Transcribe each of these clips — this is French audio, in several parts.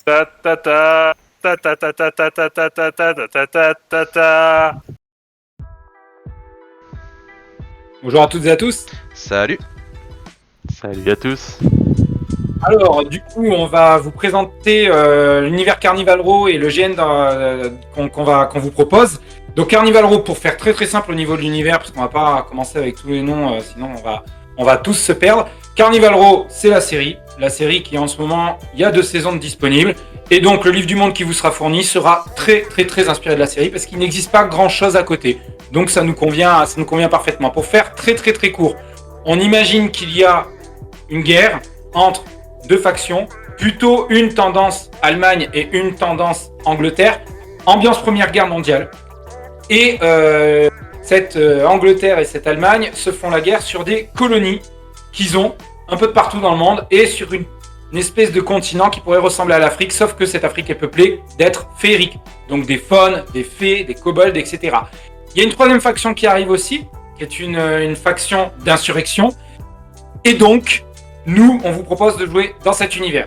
Ta ta ta ta ta ta ta ta ta ta ta ta ta ta ta ta. Bonjour à toutes et à tous. Salut. Salut à tous. Alors, du coup, on va vous présenter l'univers Carnival Row et le GN qu'on vous propose. Donc, Carnival Row, pour faire très très simple au niveau de l'univers, parce qu'on va pas commencer avec tous les noms, sinon on va tous se perdre. Carnival Row, c'est la série qui en ce moment, il y a 2 saisons de disponibles. Et donc, le livre du monde qui vous sera fourni sera très très très inspiré de la série, parce qu'il n'existe pas grand chose à côté. Donc, ça nous convient parfaitement. Pour faire très très très court, on imagine qu'il y a une guerre entre 2 factions, plutôt une tendance Allemagne et une tendance Angleterre, ambiance Première Guerre mondiale. Et cette Angleterre et cette Allemagne se font la guerre sur des colonies qu'ils ont un peu de partout dans le monde et sur une espèce de continent qui pourrait ressembler à l'Afrique, sauf que cette Afrique est peuplée d'êtres féeriques, donc des faunes, des fées, des kobolds, etc. Il y a une 3e faction qui arrive aussi, qui est une faction d'insurrection, et donc nous, on vous propose de jouer dans cet univers.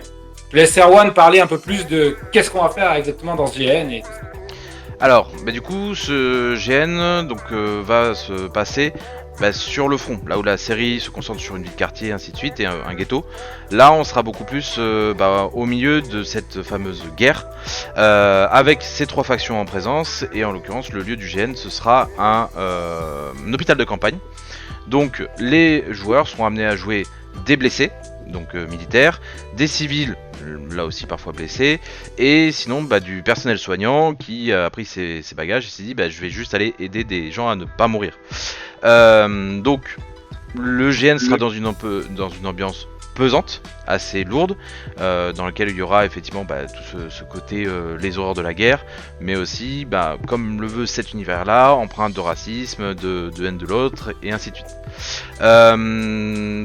Je laisse Erwan parler un peu plus de qu'est-ce qu'on va faire exactement dans ce GN et tout ça. Alors, du coup, ce GN va se passer sur le front, là où la série se concentre sur une ville de quartier, ainsi de suite, et un ghetto. Là, on sera beaucoup plus au milieu de cette fameuse guerre, avec ces 3 factions en présence, et en l'occurrence, le lieu du GN, ce sera un hôpital de campagne. Donc, les joueurs seront amenés à jouer des blessés, donc militaires, des civils, là aussi parfois blessés, et sinon du personnel soignant qui a pris ses bagages et s'est dit je vais juste aller aider des gens à ne pas mourir. Donc le GN sera dans une ambiance pesante, assez lourde, dans laquelle il y aura effectivement tout ce côté les horreurs de la guerre, mais aussi comme le veut cet univers là, empreinte de racisme, de haine de l'autre, et ainsi de suite.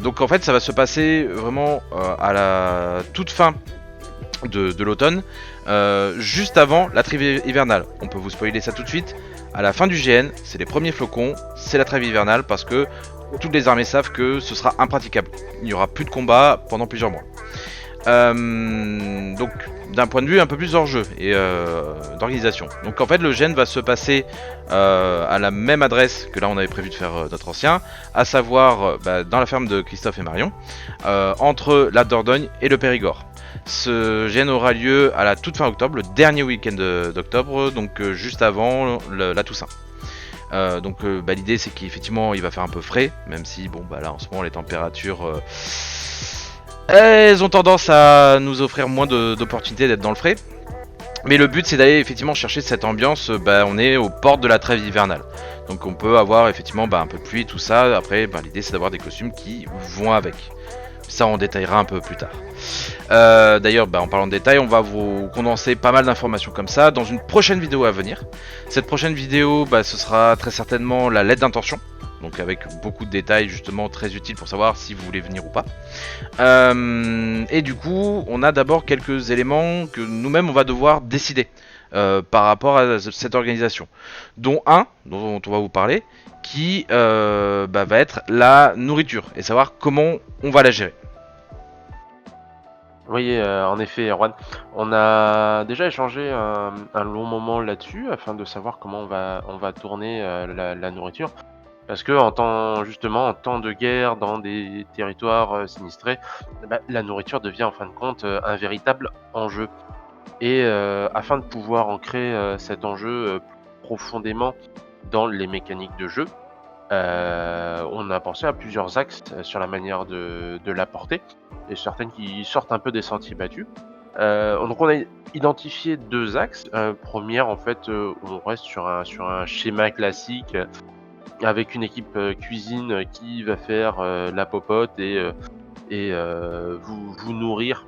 Donc en fait ça va se passer vraiment à la toute fin de l'automne, juste avant la trêve hivernale. On peut vous spoiler ça tout de suite. À la fin du GN, c'est les premiers flocons, c'est la trêve hivernale, parce que toutes les armées savent que ce sera impraticable. Il n'y aura plus de combat pendant plusieurs mois. Donc d'un point de vue un peu plus hors jeu et d'organisation. Donc en fait le GN va se passer à la même adresse que là on avait prévu de faire notre ancien, à savoir dans la ferme de Christophe et Marion, entre la Dordogne et le Périgord. Ce GN aura lieu à la toute fin octobre, le dernier week-end d'octobre, donc juste avant la Toussaint. L'idée c'est qu'effectivement il va faire un peu frais, même si là en ce moment les températures elles ont tendance à nous offrir moins d'opportunités d'être dans le frais. Mais le but c'est d'aller effectivement chercher cette ambiance, on est aux portes de la trêve hivernale. Donc on peut avoir effectivement un peu de pluie, tout ça. Après l'idée c'est d'avoir des costumes qui vont avec. Ça on détaillera un peu plus tard. D'ailleurs en parlant de détails, on va vous condenser pas mal d'informations comme ça dans une prochaine vidéo à venir. Cette prochaine vidéo ce sera très certainement la lettre d'intention. Donc avec beaucoup de détails justement très utiles pour savoir si vous voulez venir ou pas. Et du coup on a d'abord quelques éléments que nous-mêmes on va devoir décider par rapport à cette organisation, dont un dont on va vous parler qui va être la nourriture et savoir comment on va la gérer. Oui, en effet, Erwan, on a déjà échangé un long moment là-dessus afin de savoir comment on va tourner la nourriture. Parce que en temps de guerre, dans des territoires sinistrés, la nourriture devient en fin de compte un véritable enjeu. Et afin de pouvoir ancrer cet enjeu profondément dans les mécaniques de jeu, on a pensé à plusieurs axes sur la manière de l'apporter, et certaines qui sortent un peu des sentiers battus. Donc on a identifié 2 axes. Première, en fait, on reste sur un schéma classique avec une équipe cuisine qui va faire la popote et vous nourrir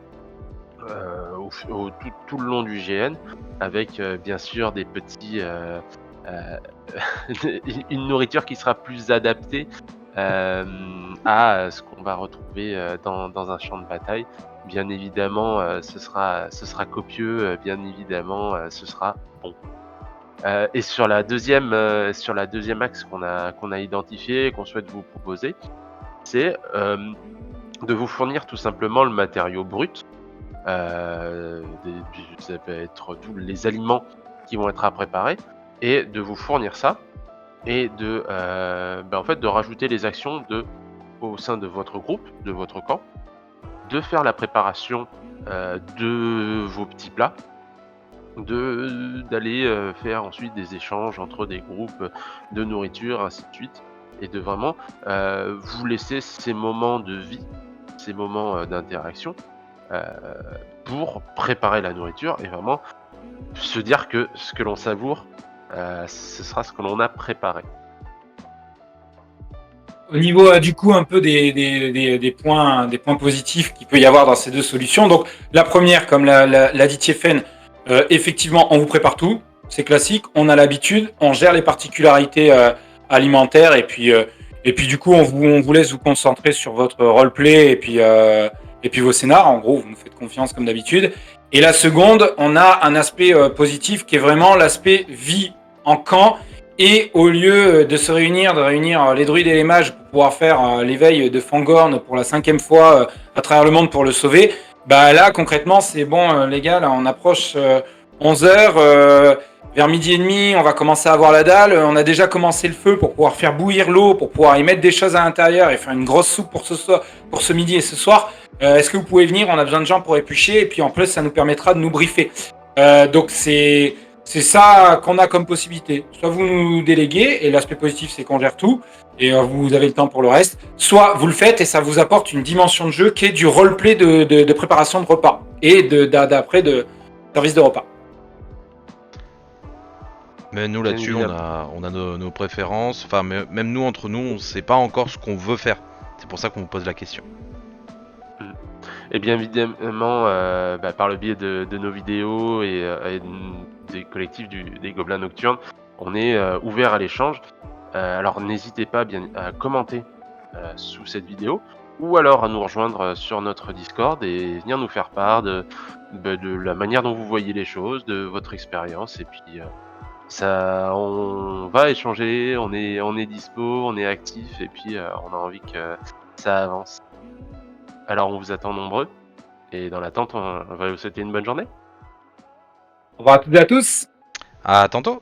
tout le long du GN, avec bien sûr des petits une nourriture qui sera plus adaptée à ce qu'on va retrouver dans un champ de bataille. Bien évidemment, ce sera copieux, bien évidemment, ce sera bon. Et sur la deuxième axe qu'on a identifié et qu'on souhaite vous proposer, c'est de vous fournir tout simplement le matériau brut ça peut être tous les aliments qui vont être à préparer, et de vous fournir ça, et en fait, de rajouter les actions au sein de votre groupe, de votre camp, de faire la préparation de vos petits plats, d'aller faire ensuite des échanges entre des groupes de nourriture, ainsi de suite, et de vraiment vous laisser ces moments de vie, ces moments d'interaction euh, pour préparer la nourriture, et vraiment se dire que ce que l'on savoure, ce sera ce que l'on a préparé. Au niveau du coup un peu des points positifs qu'il peut y avoir dans ces deux solutions. Donc la première, comme l'a dit Tiefen, effectivement on vous prépare tout, c'est classique, on a l'habitude, on gère les particularités alimentaires et puis du coup on vous laisse vous concentrer sur votre roleplay et puis vos scénars. En gros vous nous faites confiance comme d'habitude. Et la seconde, on a un aspect positif qui est vraiment l'aspect vie en camp. Et au lieu de réunir les druides et les mages pour pouvoir faire l'éveil de Fangorn pour la 5e fois à travers le monde pour le sauver, bah là concrètement c'est bon les gars, là on approche 11h, vers midi et demi on va commencer à avoir la dalle, on a déjà commencé le feu pour pouvoir faire bouillir l'eau, pour pouvoir y mettre des choses à l'intérieur et faire une grosse soupe pour ce midi et ce soir. Est-ce que vous pouvez venir? On a besoin de gens pour éplucher et puis en plus ça nous permettra de nous briefer. Donc c'est ça qu'on a comme possibilité. Soit vous nous déléguez, et l'aspect positif, c'est qu'on gère tout, et vous avez le temps pour le reste. Soit vous le faites, et ça vous apporte une dimension de jeu qui est du roleplay de préparation de repas, et d'après de service de repas. Mais nous là-dessus, on a nos préférences. Enfin, même nous, entre nous, on sait pas encore ce qu'on veut faire. C'est pour ça qu'on vous pose la question. Et bien évidemment, par le biais de nos vidéos et des collectifs des Gobelins Nocturnes, on est ouvert à l'échange. Alors n'hésitez pas bien à commenter sous cette vidéo, ou alors à nous rejoindre sur notre Discord et venir nous faire part de la manière dont vous voyez les choses, de votre expérience. Et puis on va échanger, on est dispo, on est actif, et puis on a envie que ça avance. Alors on vous attend nombreux, et dans l'attente, on va vous souhaiter une bonne journée. Au revoir à toutes et à tous. À tantôt.